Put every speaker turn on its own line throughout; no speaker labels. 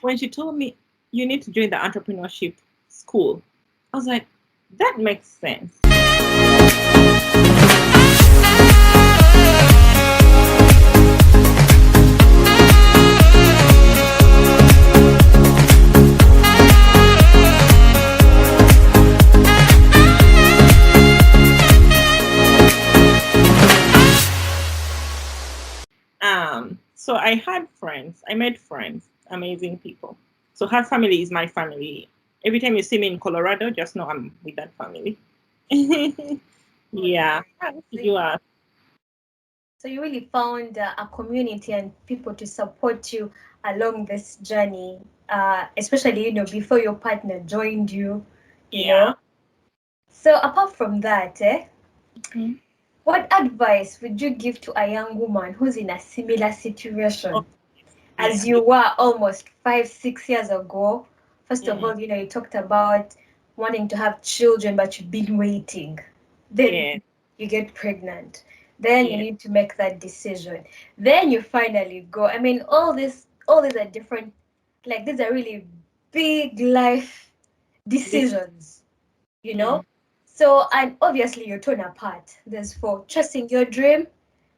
when she told me you need to join the entrepreneurship school, I was like, that makes sense. So I had friends, I made friends, amazing people. So her family is my family. Every time you see me in Colorado, just know I'm with that family.
Oh,
Yeah.
nice.
You are.
So you really found a community and people to support you along this journey, especially, before your partner joined you, you
Yeah.
know. So apart from that,
Mhm.
what advice would you give to a young woman who's in a similar
Oh,
situation
yeah.
as you were almost 5, 6 years ago? First of
Mm.
all, you talked about wanting to have children, but you've been waiting. Then
Yeah.
you get pregnant. Then you
Yeah.
need to make that decision. Then you finally go. I mean, all these are different, like these are really big life
This.
decisions, you
Mm.
know? So, and obviously you're torn apart. There's for
Yeah.
chasing your dream.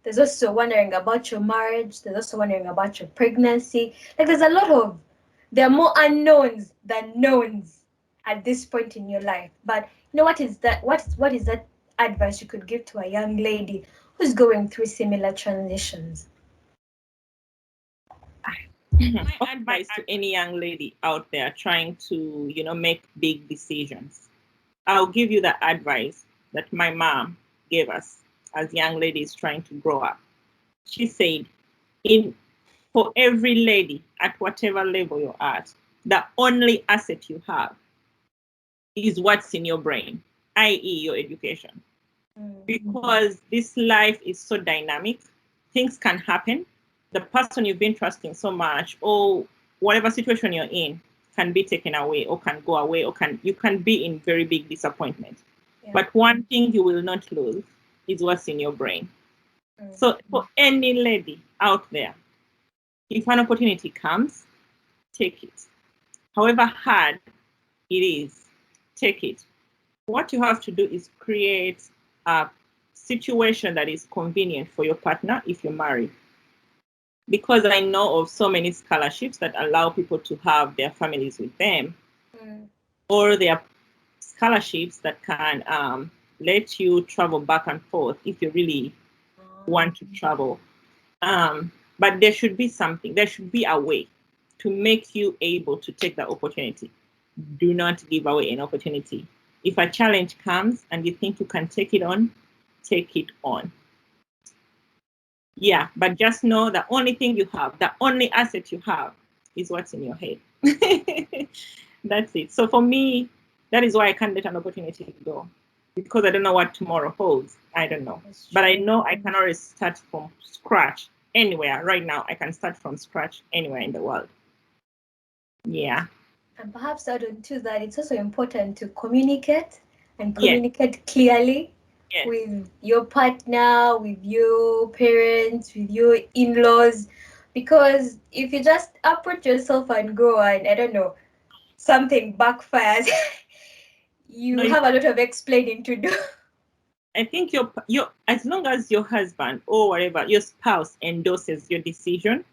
There's also wondering about your marriage. There's also wondering about your pregnancy. Like there are more unknowns than knowns at this point in your life. But what is that? What is that advice you could give to a young lady who's going through similar transitions?
My advice to any young lady out there trying to, make big decisions. I'll give you the advice that my mom gave us as young ladies trying to grow up. She said, in for every lady at whatever level you're at, the only asset you have is what's in your brain, i.e., your education.
Mm,
Because this life is so dynamic, things can happen. The person you've been trusting so much, or whatever situation you're in, can be taken away, or can go away, or you can be in very big disappointment.
yeah.
But one thing you will not lose is what's in your brain.
Mm,
So for any lady out there, if an opportunity comes, take it. However hard it is, take it. What you have to do is create a situation that is convenient for your partner if you're married. Because I know of so many scholarships that allow people to have their families with them,
mm,
or there are scholarships that can let you travel back and forth if you really want to travel. But there should be something, there should be a way to make you able to take that opportunity. Do not give away an opportunity. If a challenge comes and you think you can take it on, take it on. Yeah, but just know the only thing you have, the only asset you have is what's in your head. That's it. So for me, that is why I can't let an opportunity go, because I don't know what tomorrow holds. I don't know.
that's
But I
true.
know I can always start from scratch anywhere. Right now, I can start from scratch anywhere in the world. Yeah.
And perhaps add on to that, it's also important to communicate and
Yes.
communicate clearly
Yes.
with your partner, with your parents, with your in laws. Because if you just uproot yourself and go and, I don't know, something backfires,
No,
you have a lot of explaining to do.
I think your as long as your husband or whatever your spouse endorses your decision,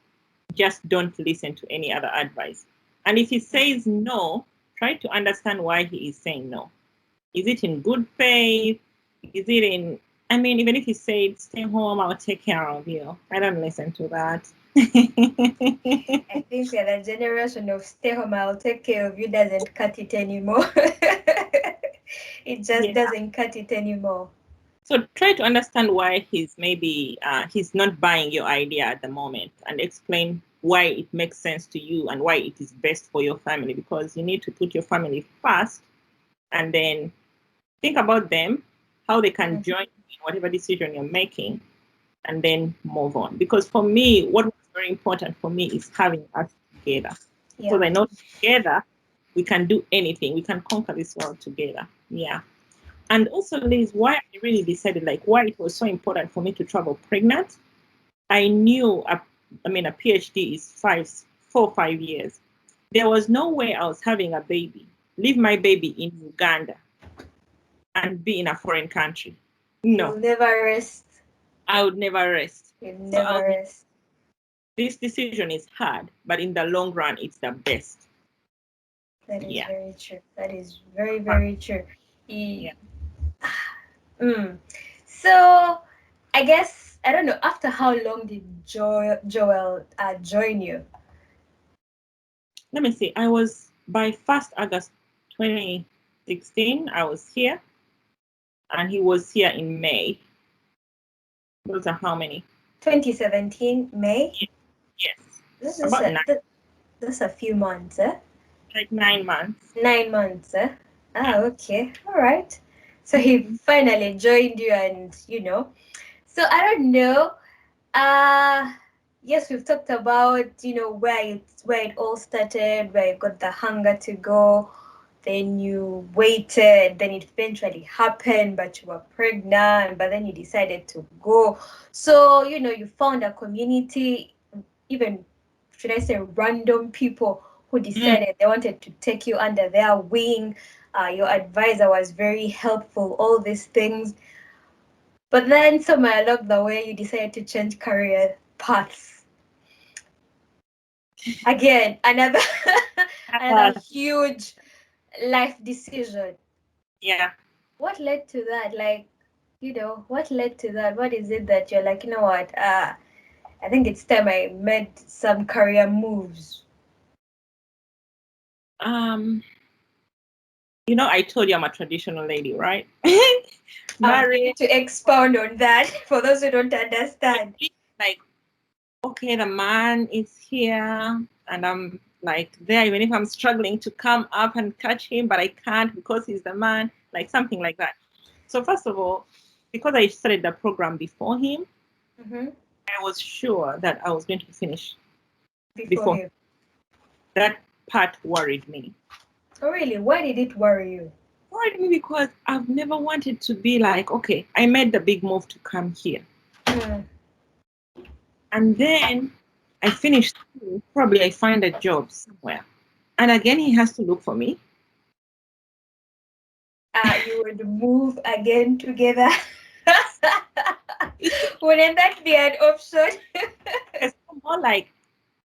just don't listen to any other advice. And if he says no, try to understand why he is saying no. Is it in good faith? Is it in, I mean, even if he said, stay home, I'll take care of you. I don't listen to that.
I think we are the generation of stay home, I'll take care of you doesn't cut it anymore. It just
Yeah.
doesn't cut it anymore.
So try to understand why he's not buying your idea at the moment, and explain why it makes sense to you and why it is best for your family, because you need to put your family first and then think about them, how they can
Mm,
join you in whatever decision you're making, and then move on. Because for me, what was very important for me is having us together.
yeah.
Because I know together we can do anything. We can conquer this world together. Yeah. And also, Liz, why I really decided, like, why it was so important for me to travel pregnant. I knew, a PhD is 5 years. There was no way I was having a baby, leave my baby in Uganda and be in a foreign country. No,
You'll never rest.
I would never rest.
You'll
So I was
never
like,
rest.
this decision is hard, but in the long run, it's the best.
That is
Yeah.
very true. That is very,
Fun.
very true.
Yeah.
Mm. So, I guess, I don't know, after how long did Joel join you?
Let me see. I was by 1st August 2016, I was here, and he was here in May. Those are how many?
2017, May?
Yes.
This is
About nine,
that's a few months, eh?
like 9 months.
9 months, eh? Ah, okay. All right. So he
Mhm.
finally joined you and, So I don't know. Uh yes, we've talked about, where it all started, where you got the hunger to go, then you waited, then it eventually happened, but you were pregnant, but then you decided to go. So, you found a community, even should I say random people who
Mm.
decided they wanted to take you under their wing. Your advisor was very helpful, all these things. But then somewhere along the way, you decided to change career paths. Again, another another
Uh,
huge life decision.
yeah.
What led to that? Like, what led to that? What is it that you're like, you know what? I think it's time I made some career moves.
Um, I told you I'm a traditional lady, right?
You
Married,
need to expound on that for those who don't understand.
like, okay, the man is here, and I'm like there, even if I'm struggling to come up and catch him, but I can't because he's the man, like something like that. So, first of all, because I started the program before him,
Mm-hmm.
I was sure that I was going to finish
Before
before.
him.
That part worried me.
Oh, really? Why did it worry you?
Worried me because I've never wanted to be like, okay, I made the big move to come here.
Mm.
And then I finished school, probably I find a job somewhere. And again, he has to look for me.
You would move again together.
It's
Wouldn't that be an option?
more like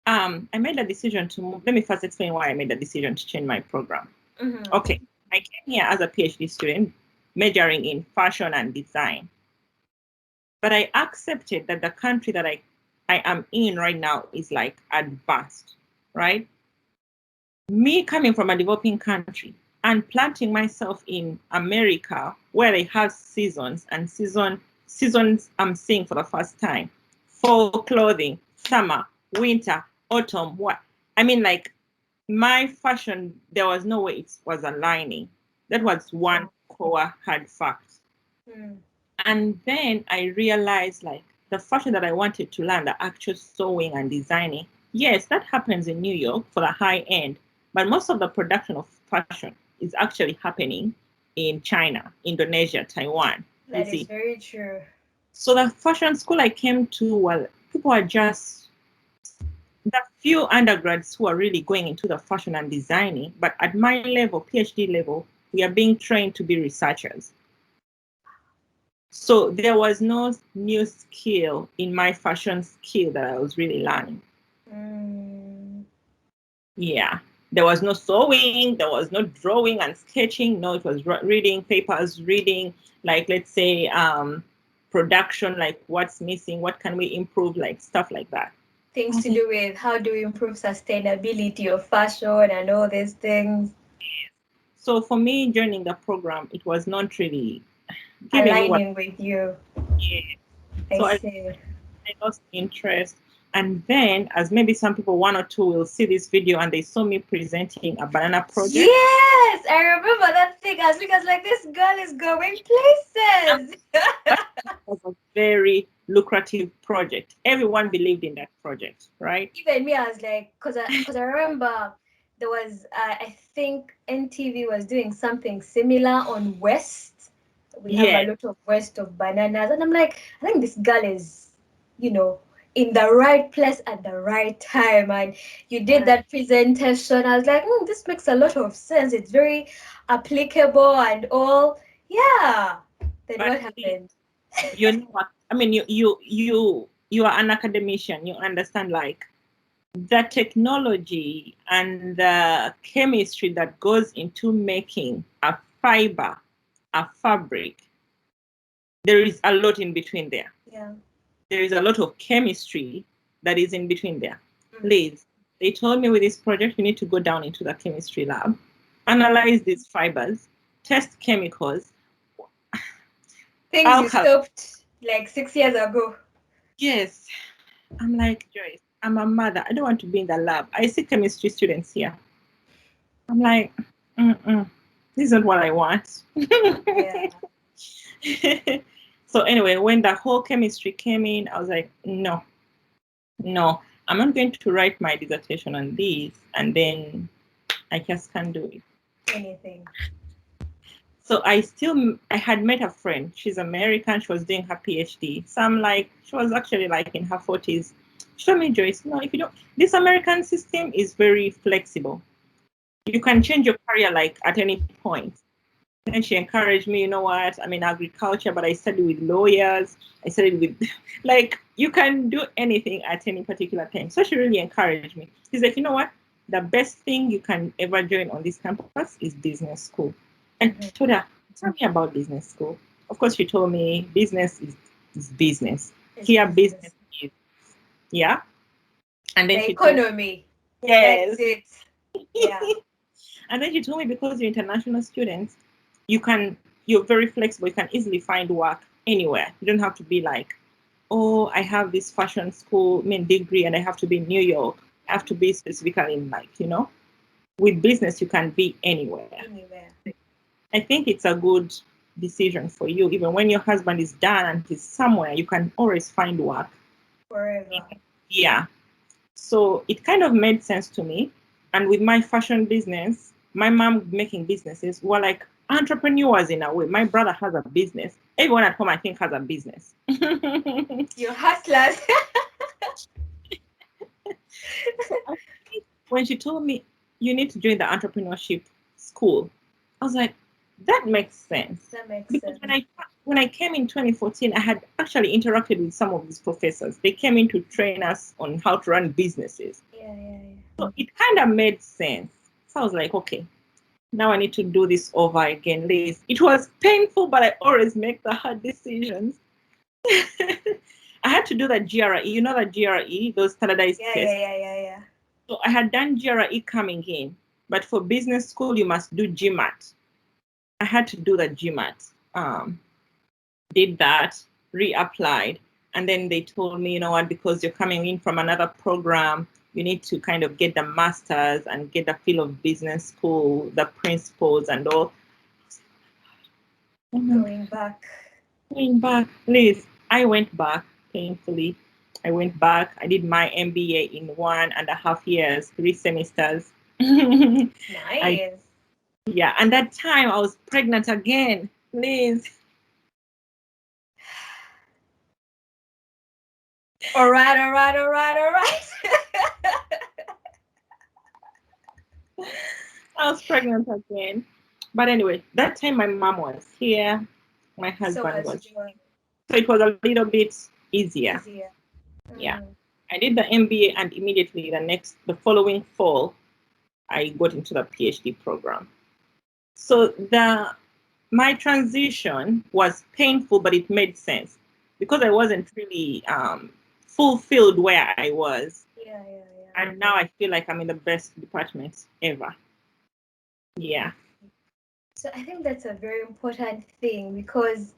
I made a decision to move. Let me first explain why I made the decision to change my program.
Mm-hmm.
Okay, I came here as a PhD student, majoring in fashion and design. But I accepted that the country that I am in right now is like advanced, right? Me coming from a developing country and planting myself in America where they have seasons and seasons I'm seeing for the first time. Fall clothing, summer, winter, autumn, what I mean, like my fashion, there was no way it was aligning. That was one core hard fact.
Mm.
And then I realized like the fashion that I wanted to learn, the actual sewing and designing, yes, that happens in New York for the high end, but most of the production of fashion is actually happening in China, Indonesia, Taiwan. You
That is
see.
very true.
So the fashion school I came to, well, people are just the few undergrads who are really going into the fashion and designing, but at my level, PhD level, we are being trained to be researchers. So there was no new skill in my fashion skill that I was really learning.
Mm.
Yeah. There was no sewing, there was no drawing and sketching. No, it was reading papers, reading, like, let's say, production, like what's missing, what can we improve, like stuff like that.
Things
I
to
said,
do with how do we improve sustainability of fashion and all these things
so for me, joining the program, it was not really giving me what.
aligning with you.
Yeah.
I
So
see.
I lost interest. And then, as maybe some people, one or two, will see this video and they saw me presenting a banana project.
Yes, I remember that thing. I was like, this girl is going
And
places.
that was a very lucrative project. Everyone believed in that project, right?
Even me, I was like, cause I remember there was, I think NTV was doing something similar on West. We have a
Yeah.
lot of West of bananas, and I'm like, I think this girl is, you know, in the right place at the right time, and you did that presentation. I was like, this makes a lot of sense. It's very applicable and all. Yeah. Then
But
what happened?
you know what? I mean, you are an academician. You understand like the technology and the chemistry that goes into making a fiber, a fabric. There is a lot in between there.
Yeah.
There is a lot of chemistry that is in between there.
Mm.
Please, they told me with this project, you need to go down into the chemistry lab, analyze these fibers, test chemicals.
Things you stopped like 6 years ago.
Yes. I'm like, Joyce, I'm a mother. I don't want to be in the lab. I see chemistry students here. I'm like, this isn't what I want.
Yeah.
So anyway, when the whole chemistry came in, I was like, no, I'm not going to write my dissertation on this, and then I just can't do it.
Anything.
So I had met a friend. She's American. She was doing her PhD. So I'm like, she was actually like in her 40s. She told me, Joyce, no, if you don't, this American system is very flexible. You can change your career like at any point. And she encouraged me, you know what, I'm in agriculture, but I studied with lawyers. I studied with, like, you can do anything at any particular time. So she really encouraged me. She's like, you know what, the best thing you can ever join on this campus is business school. And I told her, tell me about business school. Of course, she told me business is business. Here, business is, yeah. And then
the
she told
economy.
me, yes.
That's it. Yeah.
And then she told me because you're international students, you're very flexible. You can easily find work anywhere. You don't have to be like, oh, I have this fashion school, degree, and I have to be in New York. I have to be specifically in with business, you can be anywhere. I think it's a good decision for you. Even when your husband is done and he's somewhere, you can always find work.
Forever.
Yeah. So it kind of made sense to me. And with my fashion business, my mom making businesses were like entrepreneurs in a way. My brother has a business. Everyone at home, I think, has a business.
You're hustlers.
When she told me you need to join the entrepreneurship school, I was like, that makes sense.
That makes
because
sense.
when I came in 2014, I had actually interacted with some of these professors. They came in to train us on how to run businesses.
Yeah.
So it kind of made sense. So I was like, okay, now I need to do this over again, Liz. It was painful, but I always make the hard decisions. I had to do the GRE. You know the GRE, those standardized tests.
Yeah.
So I had done GRE coming in, but for business school, you must do GMAT. I had to do the GMAT. Did that, reapplied, and then they told me, you know what, because you're coming in from another program, you need to kind of get the masters and get the feel of business school, the principles and all.
Going back.
Liz, I went back painfully. I went back. I did my MBA in 1.5 years, 3 semesters.
Nice.
Yeah, and that time I was pregnant again, Liz.
All right.
I was pregnant again. But anyway, that time my mom was here, my husband was here. So it was a little bit easier. Yeah. I did the MBA and immediately the following fall, I got into the PhD program. So my transition was painful, but it made sense because I wasn't really fulfilled where I was.
Yeah.
And now I feel like I'm in the best department ever. Yeah.
So I think that's a very important thing because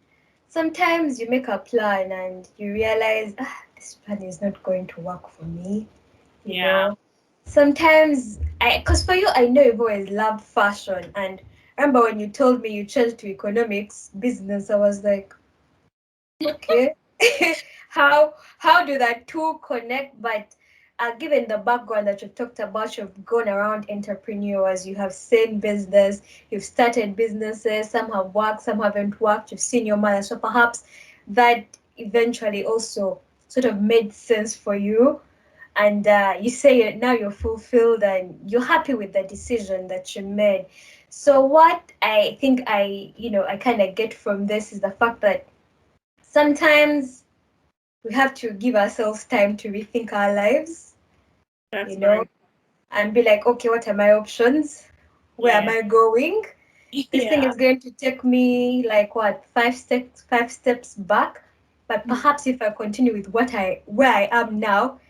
sometimes you make a plan and you realize, this plan is not going to work for me. You know? Sometimes, because for you, I know you've always loved fashion. And I remember when you told me you changed to economics, business, I was like, okay. how do that two connect? But given the background that you've talked about, you've gone around entrepreneurs, you have seen business, you've started businesses, some have worked, some haven't worked, you've seen your mother. So perhaps that eventually also sort of made sense for you, and you say now you're fulfilled and you're happy with the decision that you made. So what I think I kind of get from this is the fact that sometimes we have to give ourselves time to rethink our lives,
That's
you know,
very
and be like, okay, what are my options? Where am
yeah.
I going? This thing
Yeah.
is going to take me like what, five steps back. But
Mm.
perhaps if I continue with where I am now,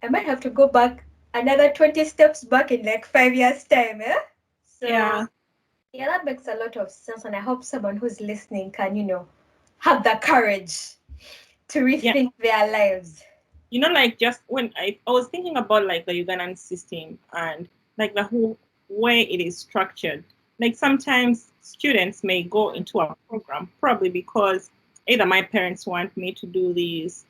I might have to go back another 20 steps back in like 5 years' time, eh? So
Yeah.
yeah, that makes a lot of sense, and I hope someone who's listening can, have the courage to
Yeah.
rethink their lives.
Like just when I was thinking about like the Ugandan system and like the whole way it is structured. Like sometimes students may go into a program probably because either my parents want me to do this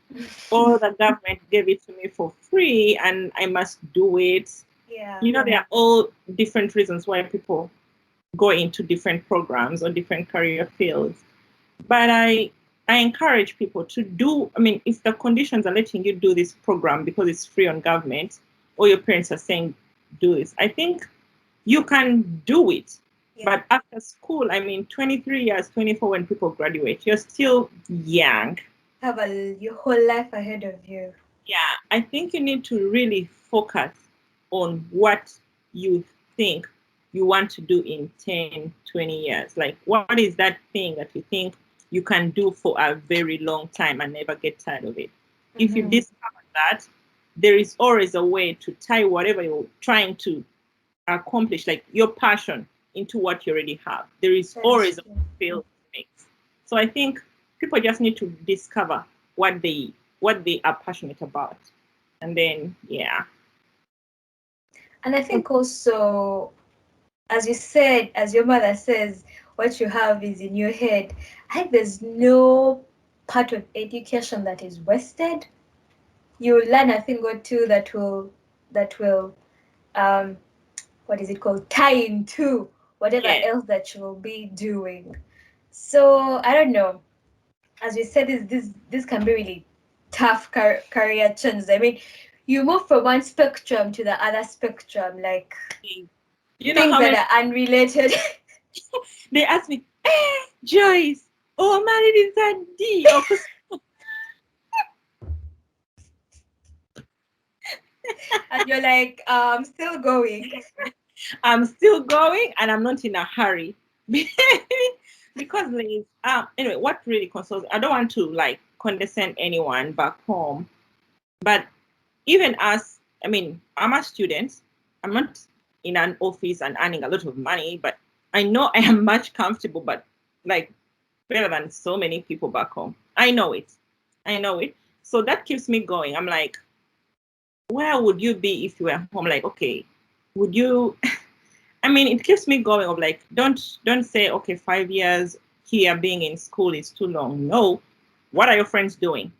or the government gave it to me for free and I must do it.
Yeah.
There are all different reasons why people go into different programs or different career fields. But I encourage people to do, I mean, if the conditions are letting you do this program because it's free on government or your parents are saying do this, I think you can do it.
Yeah.
But after school, I mean, 23 years, 24 when people graduate, you're still young.
Have your whole life ahead of you.
Yeah, I think you need to really focus on what you think you want to do in 10, 20 years. Like, what is that thing that you think you can do for a very long time and never get tired of it? If you
Mm-hmm.
discover that, there is always a way to tie whatever you're trying to accomplish, like your passion, into what you already have. There is
That is
always a
true.
field mix. So I think people just need to discover what they are passionate about, and then yeah.
And I think also, as you said, as your mother says, what you have is in your head. I think there's no part of education that is wasted. You learn a thing or two that will um what is it called, tie into whatever
Yeah.
else that you will be doing. So I don't know. As you said, this can be really tough career changes. I mean, you move from one spectrum to the other spectrum, like
You know
things
how
that
many
are unrelated.
they ask me, Joyce, oh married is a D or
And you're like, still going.
I'm still going and I'm not in a hurry. Because Liz, anyway, what really consoles, I don't want to like condescend anyone back home, but even as, I mean, I'm a student, I'm not in an office and earning a lot of money, but I know I am much comfortable, but like better than so many people back home. I know it. I know it. So that keeps me going. I'm like, where would you be if you were home? Like, okay, would you I mean, it keeps me going of like, don't say, okay, 5 years here being in school is too long. No. What are your friends doing?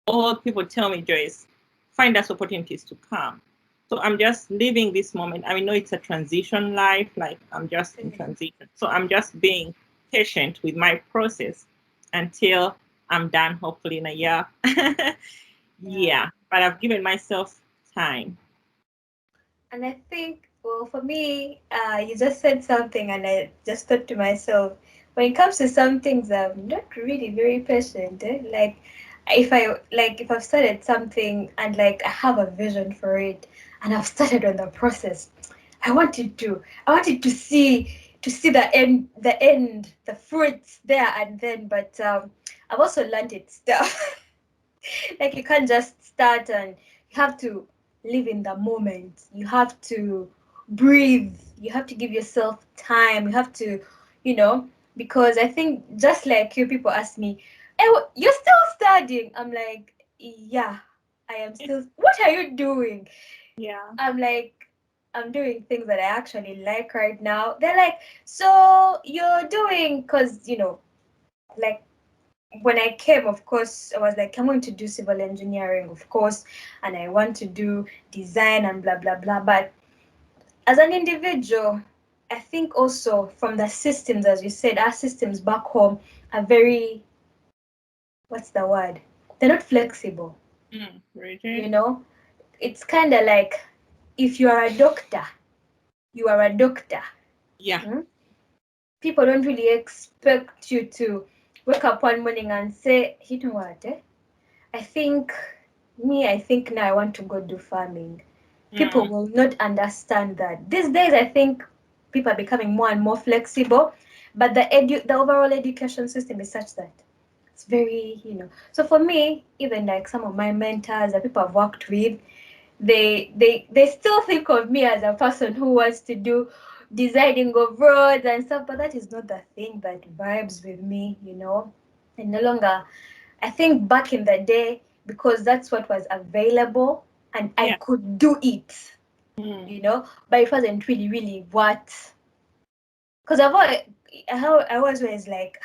All people tell me, Joyce, find us opportunities to come. So I'm just living this moment. I know it's a transition life, like I'm just in transition. So I'm just being patient with my process until I'm done, hopefully in a year.
Yeah.
Yeah, but I've given myself time.
And I think, well, for me, you just said something, and I just thought to myself, when it comes to some things, I'm not really very patient. Like, if I've started something and like I have a vision for it, and I've started on the process, I wanted to see the fruits there and then. But I've also learned it stuff. Like you can't just start, and you have to live in the moment. You have to breathe. You have to give yourself time. You have to, you know, because I think just like you, people ask me, hey, you're still studying. I'm like, yeah, I am still. What are you doing?
Yeah.
I'm like, I'm doing things that I actually like right now. They're like, so you're doing, because, like when I came, of course, I was like, I'm going to do civil engineering, of course, and I want to do design and blah, blah, blah. But as an individual, I think also from the systems, as you said, our systems back home are very, what's the word? they're not flexible.
Rigid.
You know, it's kind of like if you are a doctor, you are a doctor.
Yeah.
Hmm? People don't really expect you to wake up one morning and say, you know what, I think now I want to go do farming. People
Mm.
will not understand that. These days, I think people are becoming more and more flexible, but the overall education system is such that it's very, So for me, even like some of my mentors, the people I've worked with, they still think of me as a person who wants to do designing of roads and stuff, but that is not the thing that vibes with me. And no longer, I think back in the day, because that's what was available and I
Yeah.
could do it,
Mm.
but it wasn't really, really what. Because I was always like,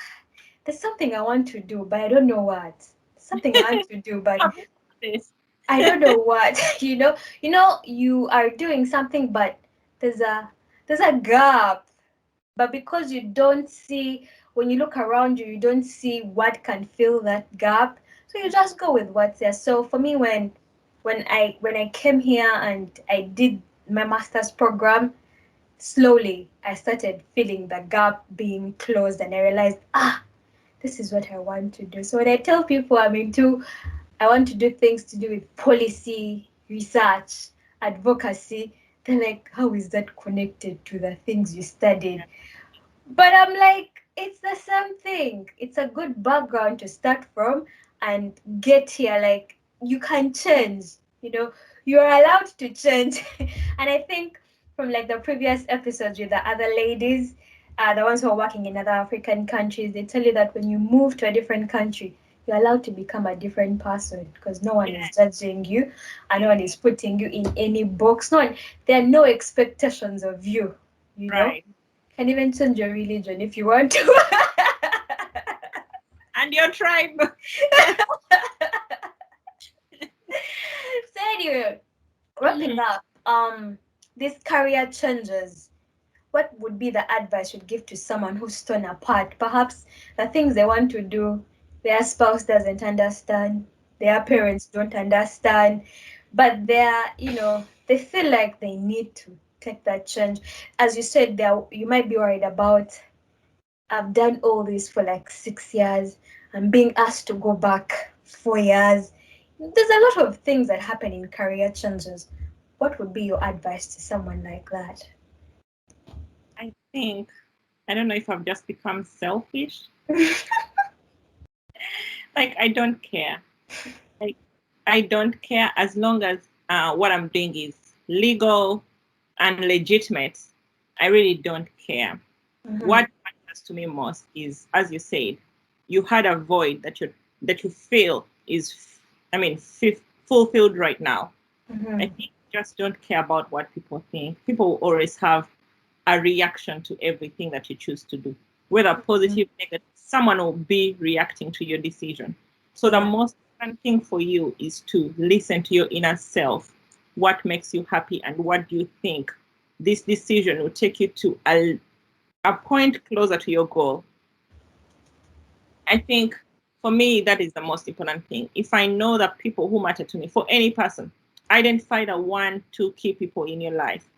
there's something I want to do, but I don't know what. Something I want to do, but
Tell me about this.
I don't know what. You are doing something, but there's a there's a gap. But because you don't see, when you look around you, you don't see what can fill that gap. So you just go with what's there. So for me, when I came here and I did my master's program, slowly I started feeling the gap being closed, and I realized, this is what I want to do. So when I tell people I want to do things to do with policy, research, advocacy, they're like, how is that connected to the things you studied? But I'm like, it's the same thing. It's a good background to start from and get here. Like, you can change, you're allowed to change. And I think from like the previous episodes with the other ladies, the ones who are working in other African countries, they tell you that when you move to a different country, you're allowed to become a different person because no one is
Yeah.
judging you and no one is putting you in any box. There are no expectations of you, you know
Right.
can even change your religion if you want to.
And your tribe.
So anyway, wrapping
Mhm.
up, these career changes. What would be the advice you'd give to someone who's torn apart? Perhaps the things they want to do, their spouse doesn't understand, their parents don't understand, but they feel like they need to take that change. As you said, you might be worried about, I've done all this for like 6 years. I'm being asked to go back 4 years. There's a lot of things that happen in career changes. What would be your advice to someone like that?
I think, I don't know if I've just become selfish. Like, I don't care. Like, I don't care as long as what I'm doing is legal and legitimate. I really don't care.
Mhm.
What matters to me most is, as you said, you had a void that you feel is, I mean, fulfilled right now. I
Mhm.
think just don't care about what people think. People will always have a reaction to everything that you choose to do, whether positive, negative. Someone will be reacting to your decision. So the
Yeah.
most important thing for you is to listen to your inner self. What makes you happy, and what do you think this decision will take you to a point closer to your goal? I think for me, that is the most important thing. If I know that people who matter to me, for any person, identify the one, two key people in your life.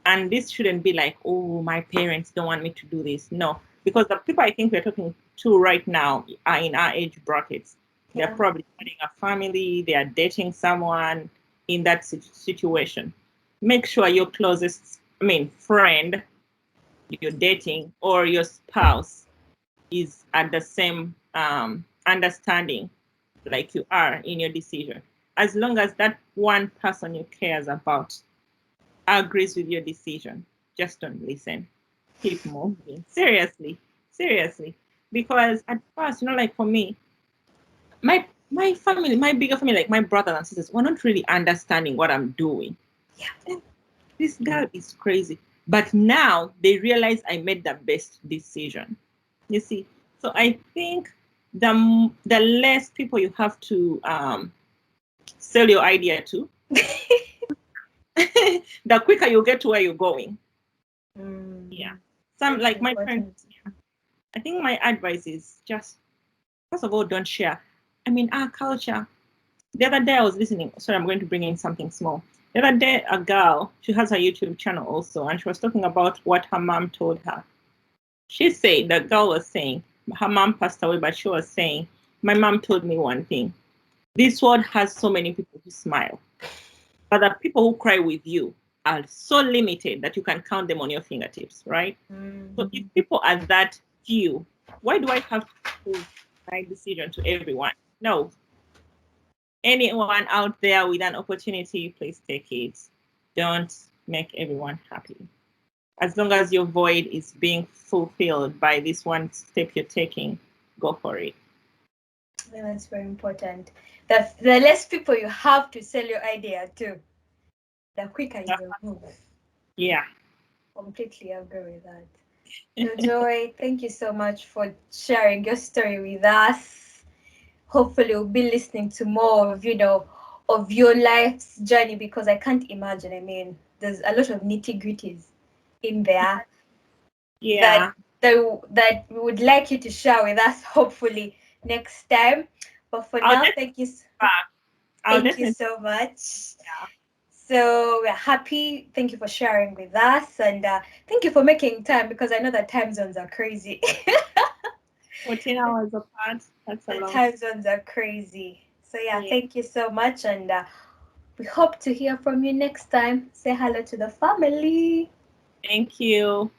And this shouldn't be like, oh, my parents don't want me to do this. No, because the people I think we're talking to right now are in our age brackets. They're
Yeah.
probably having a family, they are dating someone in that situation. Make sure your closest, I mean, friend you're dating or your spouse is at the same understanding like you are in your decision. As long as that one person you cares about agrees with your decision, just don't listen. Keep moving. Seriously, seriously. Because at first, like for me, my family, my bigger family, like my brothers and sisters, were not really understanding what I'm doing.
Yeah.
This girl is crazy. But now they realize I made the best decision. You see, so I think the less people you have to sell your idea to, the quicker you get to where you're going. Yeah. Some
That's
like my friend.
important.
I think my advice is just first of all, don't share. I mean, our culture. The other day I was listening. Sorry, I'm going to bring in something small. The other day, a girl, she has a YouTube channel also, and she was talking about what her mom told her. She said, the girl was saying, her mom passed away, but she was saying, my mom told me one thing. This world has so many people who smile, but the people who cry with you are so limited that you can count them on your fingertips, right? So if people are that few, why do I have to prove my decision to everyone? No. Anyone out there with an opportunity, please take it. Don't make everyone happy. As long as your void is being fulfilled by this one step you're taking, go for it.
I think that's very important. The less people you have to sell your idea to, the quicker you will move.
Yeah.
Completely agree with that. So Joy, thank you so much for sharing your story with us. Hopefully we'll be listening to more of, of your life's journey, because I can't imagine. I mean, there's a lot of nitty-gritties in there that
Yeah.
that we would like you to share with us, hopefully next time. But for
I'll
now,
definitely back. I'll
thank you
definitely
so much.
yeah.
So we're happy. Thank you for sharing with us, and thank you for making time, because I know that time zones are crazy.
14 hours apart. That's a
The
lot.
time zones are crazy. So yeah,
Yeah.
thank you so much, and we hope to hear from you next time. Say hello to the family.
Thank you.